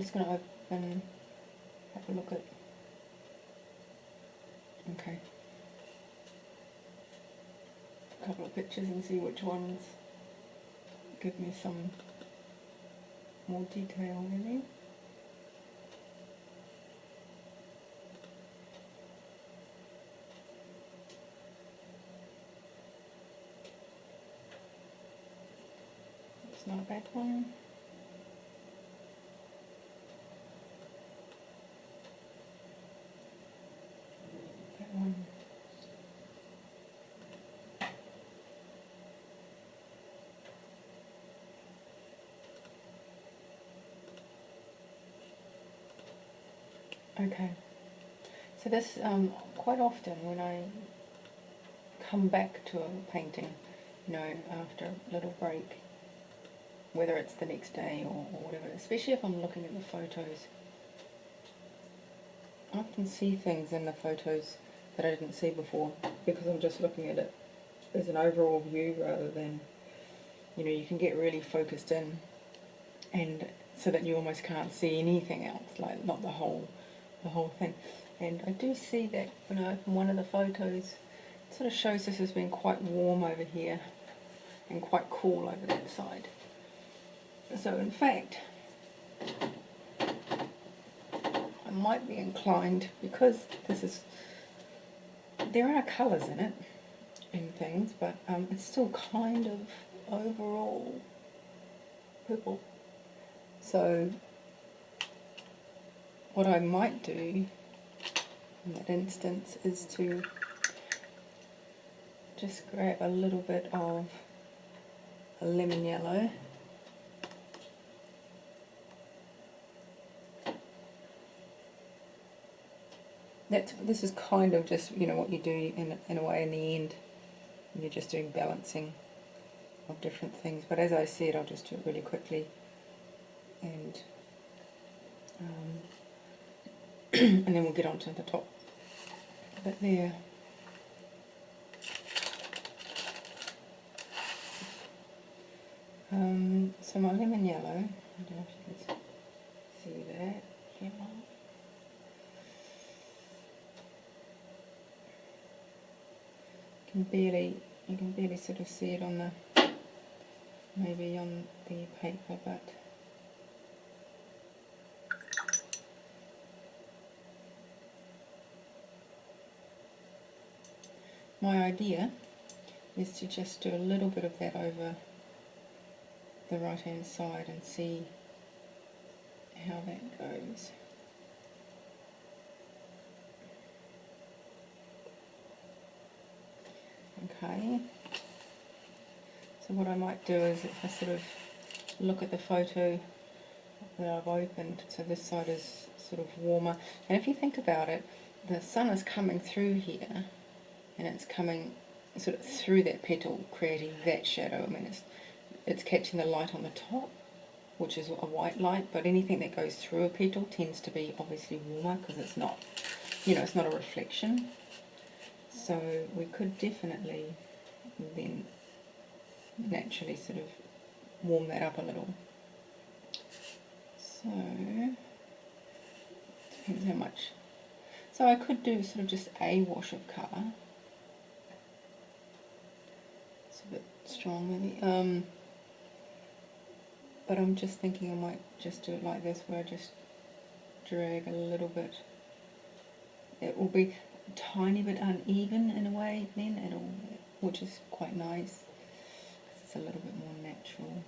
just going to open, have a look at, okay, a couple of pictures and see which ones give me some more detail really. It's not a bad one. That one. Okay, so this quite often when I come back to a painting, you know, after a little break, whether it's the next day or whatever, especially if I'm looking at the photos, I often see things in the photos that I didn't see before because I'm just looking at it as an overall view rather than, you know, you can get really focused in and so that you almost can't see anything else, like not the whole thing. And I do see that when I open one of the photos, it sort of shows this as being quite warm over here and quite cool over that side. So in fact, I might be inclined, because this is, there are colours in it and things, but it's still kind of overall purple. So what I might do in that instance is to just grab a little bit of a lemon yellow, this is kind of just, you know, what you do in a way in the end when you're just doing balancing of different things. But as I said, I'll just do it really quickly, and and then we'll get on to the top bit there. So my lemon yellow, I don't know if you can see that. Yellow. You can barely sort of see it on the, maybe on the paper, but my idea is to just do a little bit of that over the right hand side and see how that goes. Okay, so what I might do is if I sort of look at the photo that I've opened, so this side is sort of warmer, and if you think about it, the sun is coming through here and it's coming sort of through that petal, creating that shadow. I mean, it's catching the light on the top, which is a white light, but anything that goes through a petal tends to be obviously warmer because it's not, you know, it's not a reflection. So we could definitely then naturally sort of warm that up a little. So depends how much. So I could do sort of just a wash of colour. It's a bit strong maybe. But I'm just thinking I might just do it like this, where I just drag a little bit. It will be a tiny bit uneven in a way then, which is quite nice, because it's a little bit more natural.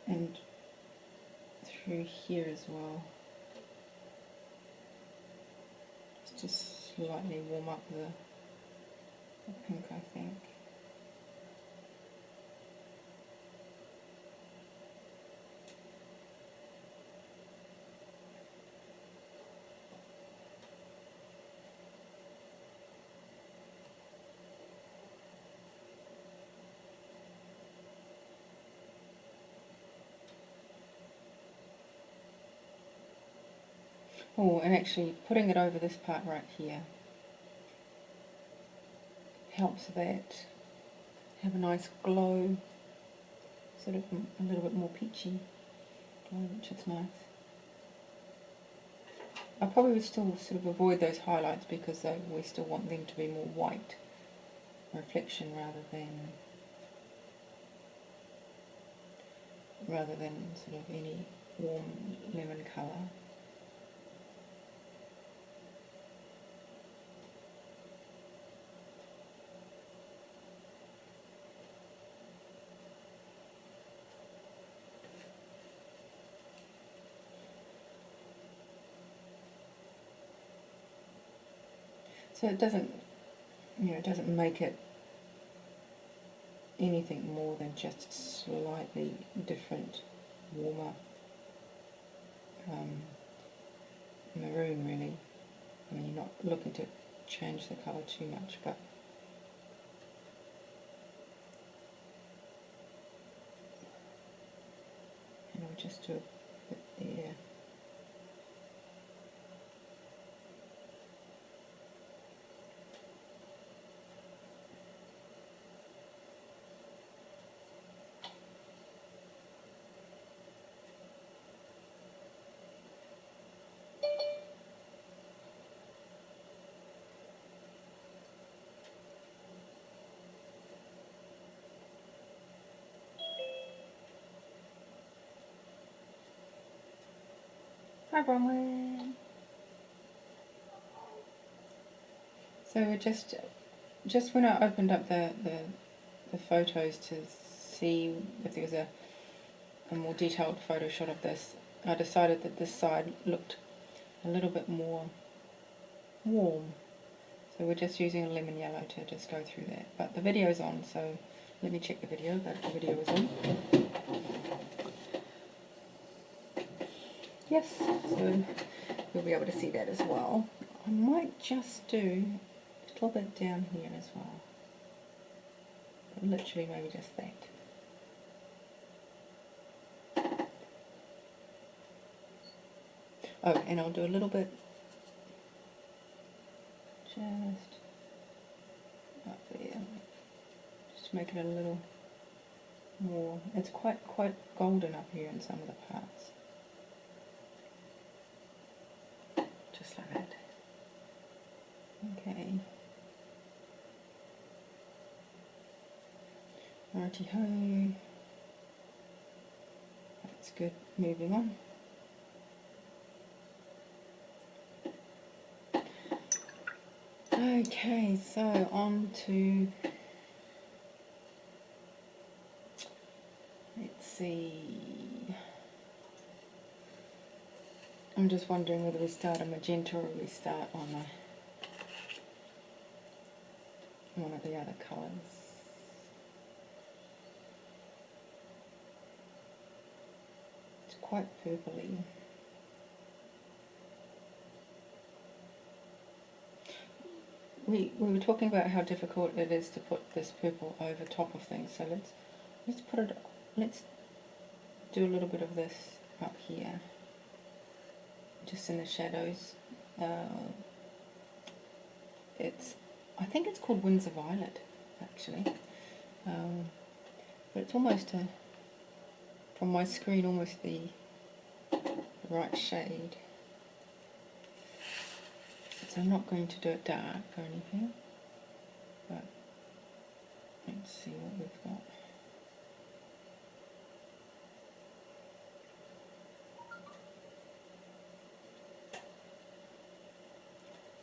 And through here as well, just slightly warm up the pink, I think. Oh, and actually putting it over this part right here helps that have a nice glow, sort of a little bit more peachy glow, which is nice. I probably would still sort of avoid those highlights because we still want them to be more white reflection rather than sort of any warm lemon colour. So it doesn't, it doesn't make it anything more than just slightly different, warmer maroon really. I mean, you're not looking to change the colour too much, but I'll just do a bit there. Hi Bronwyn! So just when I opened up the photos to see if there was a more detailed photo shot of this, I decided that this side looked a little bit more warm. So we're just using a lemon yellow to just go through that. But the video's on, so let me check the video, but the video is on. Yes, so you'll be able to see that as well. I might just do a little bit down here as well. But literally maybe just that. Oh, and I'll do a little bit just up there, just to make it a little more. It's quite golden up here in some of the parts. Just like that. Okay. Righty ho. That's good. Moving on. Okay, so on to, let's see, I'm just wondering whether we start a magenta or we start on one of the other colours. It's quite purpley. We were talking about how difficult it is to put this purple over top of things, so let's do a little bit of this up here, just in the shadows. I think it's called Windsor Violet, actually, but it's almost from my screen, almost the right shade. So I'm not going to do it dark or anything, but let's see what we've got.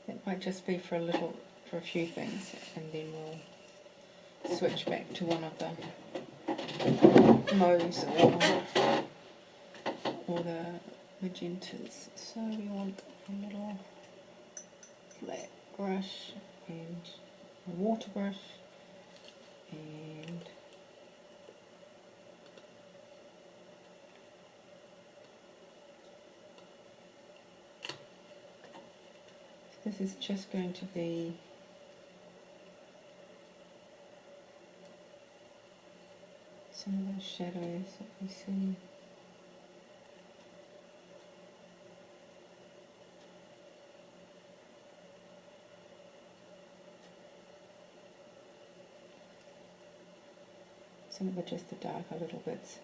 It might just be for a few things, and then we'll switch back to one of the mauves or the magentas. So we want a little flat brush and a water brush and this is just going to be some of those shadows that we see. some of just the darker little bits.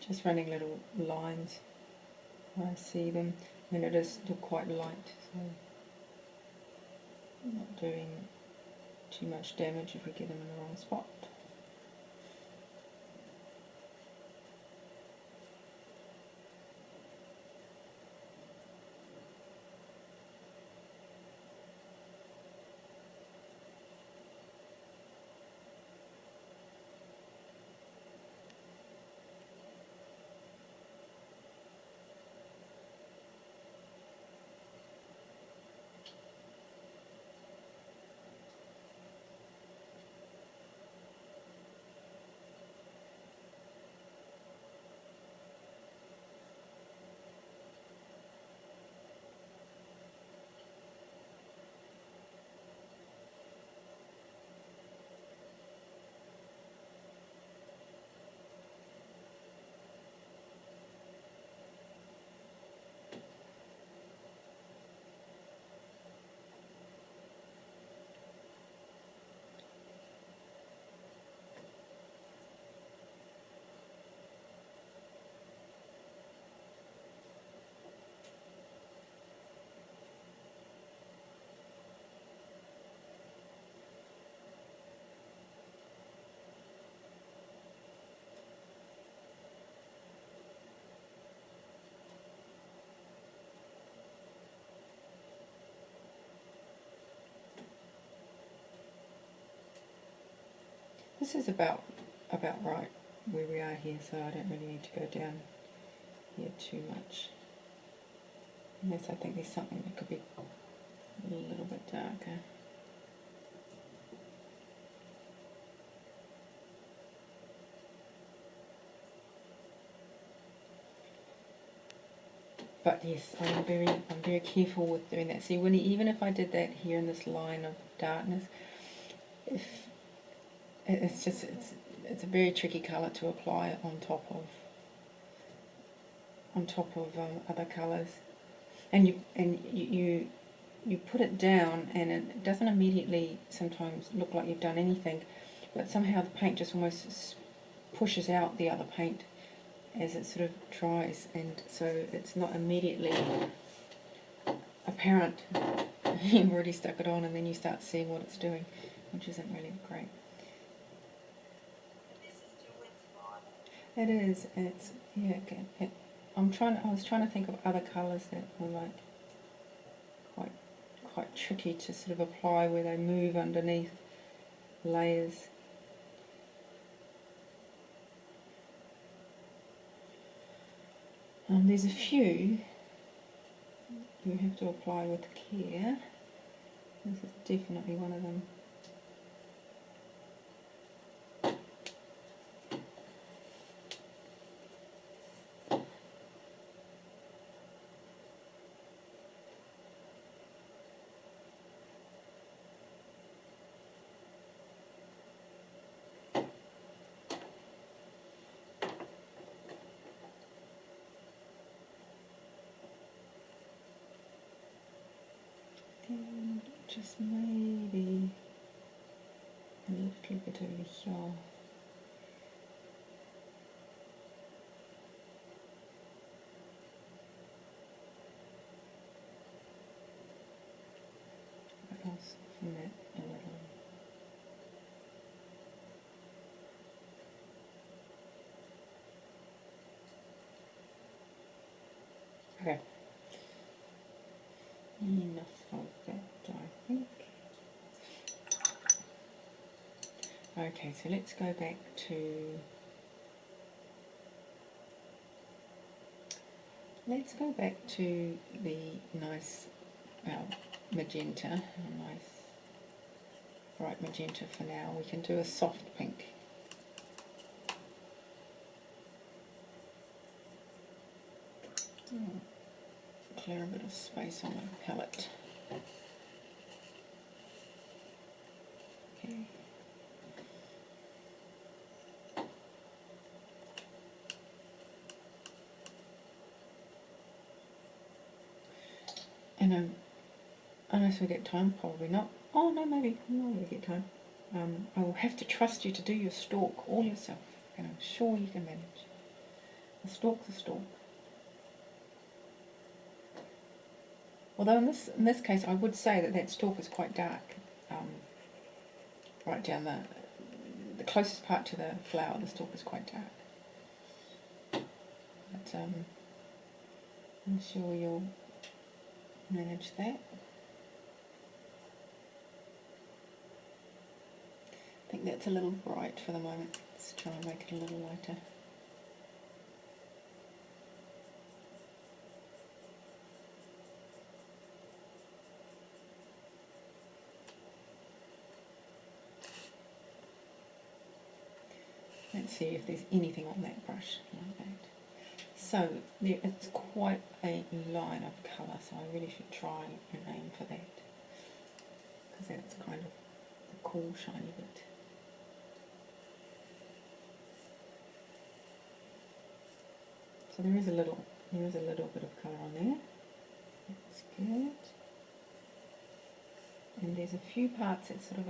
Just running little lines where I see them. I mean, it is still quite light, so not doing too much damage if we get them in the wrong spot. This is about right where we are here, so I don't really need to go down here too much. Unless I think there's something that could be a little bit darker. But yes, I'm very careful with doing that. See, even if I did that here in this line of darkness, if it's a very tricky colour to apply on top of other colours, and you put it down, and it doesn't immediately sometimes look like you've done anything, but somehow the paint just almost pushes out the other paint as it sort of dries, and so it's not immediately apparent. You've already stuck it on, and then you start seeing what it's doing, which isn't really great. It is. It's yeah. I was trying to think of other colours that were like quite tricky to sort of apply, where they move underneath layers. There's a few you have to apply with care. This is definitely one of them. And just maybe a little bit over here. I'll soften that a little. Okay. Enough of that, I think. Okay, so let's go back to the nice magenta, a nice bright magenta for now. We can do a soft pink. Clear a bit of space on the palette. Okay. And unless we get time, probably not. Oh no, maybe we get time. I will have to trust you to do your stalk all yourself, and I'm sure you can manage. The stalk's a stalk. Although in this case, I would say that stalk is quite dark, right down the closest part to the flower. The stalk is quite dark, but I'm sure you'll manage that. I think that's a little bright for the moment. Let's try and make it a little lighter. Let's see if there's anything on that brush like that. So it's quite a line of colour, so I really should try and aim for that, because that's kind of the cool shiny bit. So there is a little bit of colour on there. That's good. And there's a few parts that sort of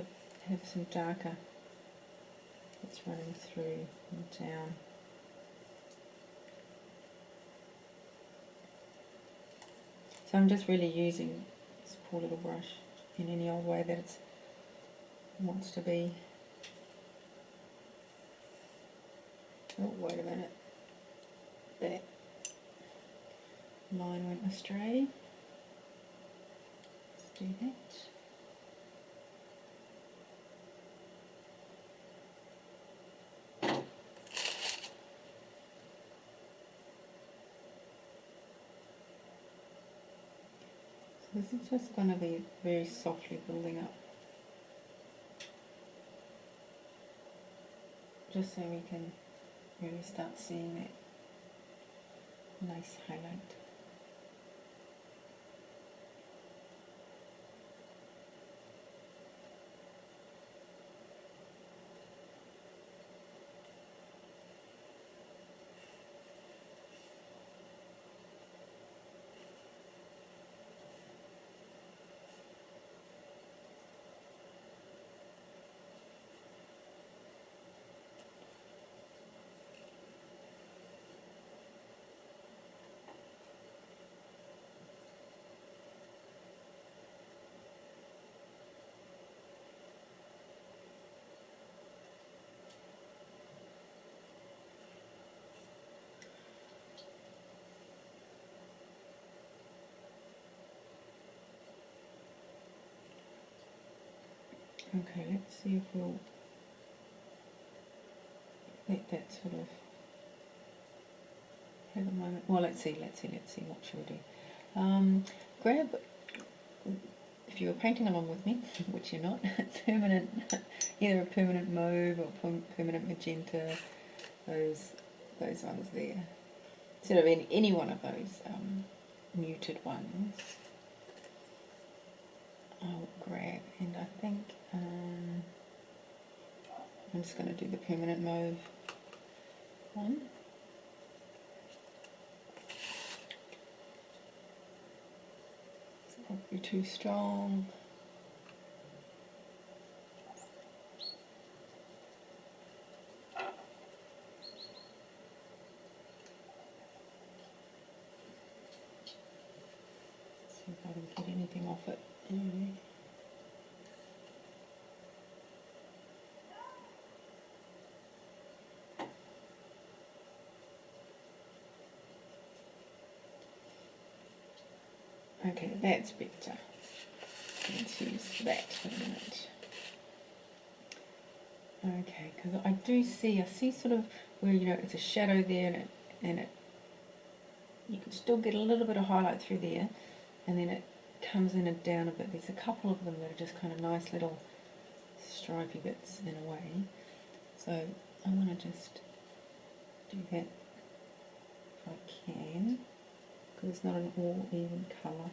have some darker that's running through and down. So I'm just really using this poor little brush in any old way that it wants to be. Oh, wait a minute. That line went astray. Let's do that. This is just going to be very softly building up, just so we can really start seeing that nice highlight. Okay, let's see if we'll let that sort of have a moment. Well, let's see. What shall we do? Grab, if you were painting along with me, which you're not, either a permanent mauve or permanent magenta. Those ones there. Sort of any one of those muted ones. I'll grab, and I think I'm just going to do the permanent mauve one. It's probably too strong. See if I can get anything off it. Anyway. Okay, that's better. Let's use that for a minute. Okay, because I see sort of where, you know, it's a shadow there, and it, you can still get a little bit of highlight through there, and then it comes in and down a bit. There's a couple of them that are just kind of nice little stripy bits in a way. So I want to just do that if I can, because it's not an all even colour.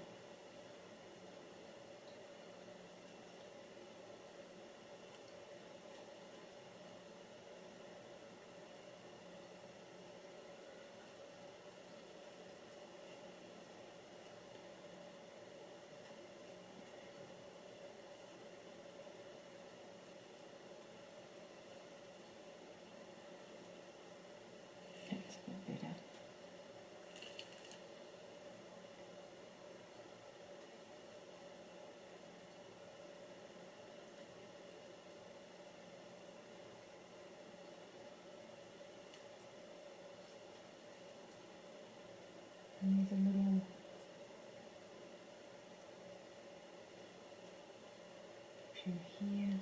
That's a bit better. And there's a little few here.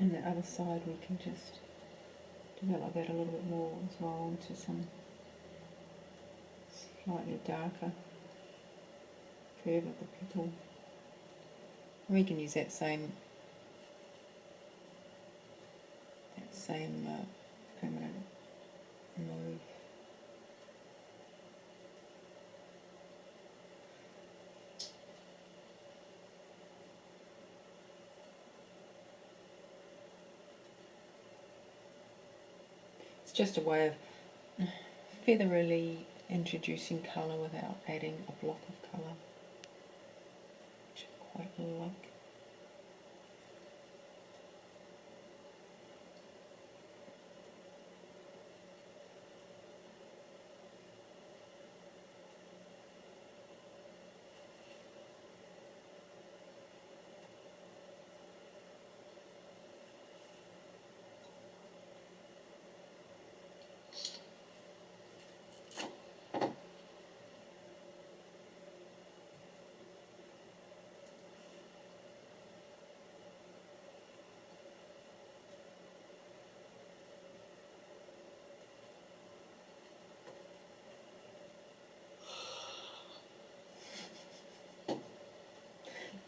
And the other side we can just develop that a little bit more as well into some slightly darker curve of the petal. We can use that same permanent move. It's just a way of featherily introducing colour without adding a block of colour, which I quite like.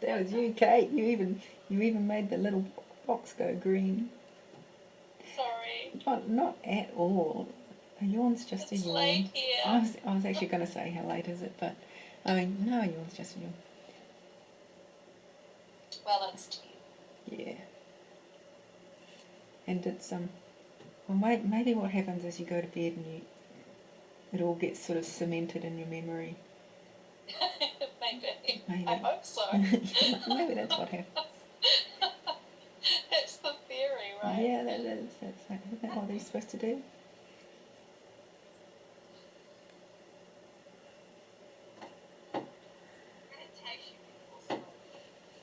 That was you, Kate. You even made the little box go green. Sorry. Not at all. A yawn's just It's a yawn. late here. I was actually going to say how late is it, but I mean no, a yawn's just a yawn. Well, that's to you. Yeah. And it's well, maybe what happens is you go to bed and it all gets sort of cemented in your memory. Maybe. Maybe. I hope so. Maybe that's what happens. That's the theory, right? Yeah, that is. Isn't that what they're supposed to do?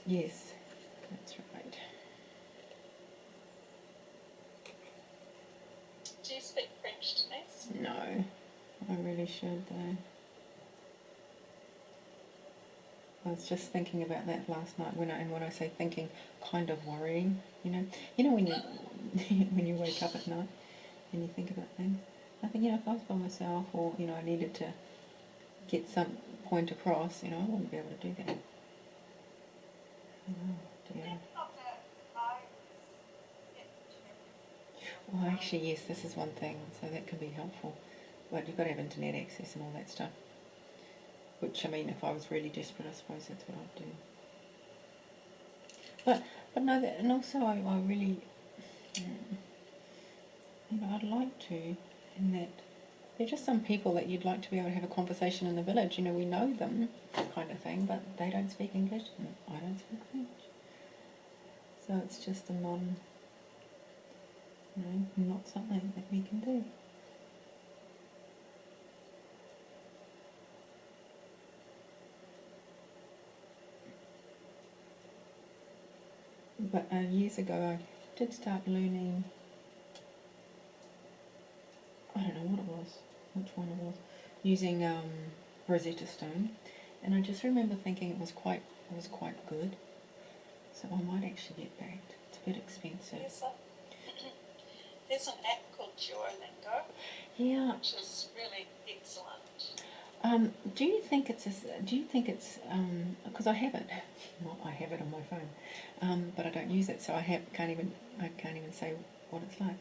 Yes, that's right. Do you speak French, Denise? No, I really should though. I was just thinking about that last night when I say thinking, kind of worrying. You know when you when you wake up at night and you think about things. I think if I was by myself or I needed to get some point across, I wouldn't be able to do that. Oh dear. Well, actually, yes, this is one thing, so that can be helpful. But you've got to have internet access and all that stuff. Which, I mean, if I was really desperate, I suppose that's what I'd do. But no, and also I really, I'd like to, in that they're just some people that you'd like to be able to have a conversation in the village. We know them, kind of thing, but they don't speak English, and I don't speak French. So it's just a not something that we can do. But years ago, I did start learning. I don't know what it was, which one it was, using Rosetta Stone, and I just remember thinking it was quite good. So I might actually get that. It's a bit expensive. There's an app called Duolingo. Yeah. Which is really excellent. Do you think it's because I have it. Well, I have it on my phone, but I don't use it, so I can't even say what it's like.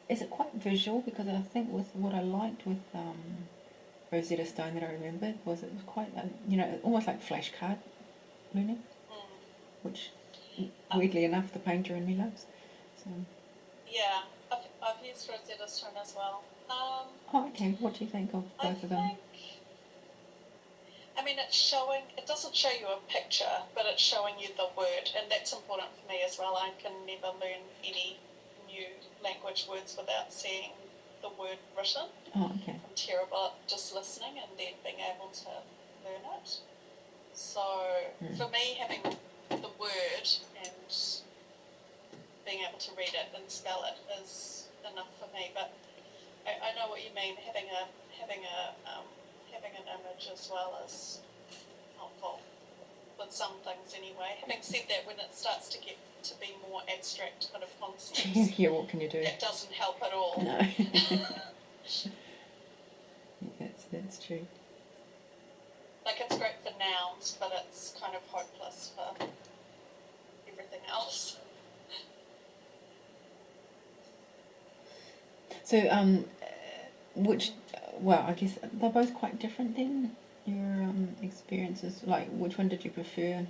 Is it quite visual? Because I think with what I liked with Rosetta Stone that I remembered it was quite almost like flashcard learning, which weirdly enough the painter in me loves. So. Yeah, I've used Rosetta Stone as well. Oh, okay. What do you think of both of them? I mean, it doesn't show you a picture, but it's showing you the word, and that's important for me as well. I can never learn any new language words without seeing the word written. Oh, okay. I'm terrible at just listening and then being able to learn it. So, for me, having the word and being able to read it and spell it is enough for me. But I know what you mean. Having an image as well is helpful with some things anyway. Having said that, when it starts to get to be more abstract kind of concepts, yeah, what can you do? That doesn't help at all. No. that's true. Like, it's great for nouns, but it's kind of hopeless for everything else. So, I guess they're both quite different then, your experiences. Like, which one did you prefer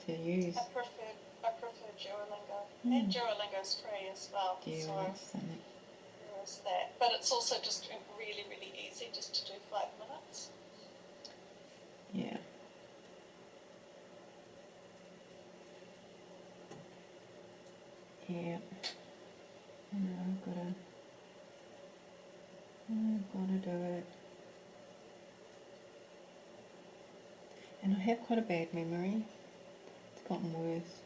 to use? I prefer Duolingo. And Duolingo's free as well. Yeah, so that's something. there is that. But it's also just really, really easy just to do 5 minutes. Yeah. Yeah. No, I've gotta do it. And I have quite a bad memory. It's gotten worse.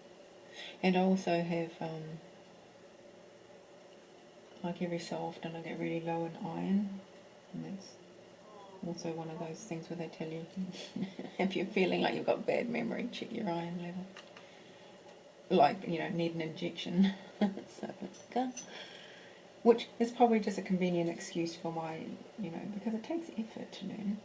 And I also have, like every so often I get really low in iron. And that's also one of those things where they tell you, if you're feeling like you've got bad memory, check your iron level. Like, need an injection. So, which is probably just a convenient excuse for my, because it takes effort to learn.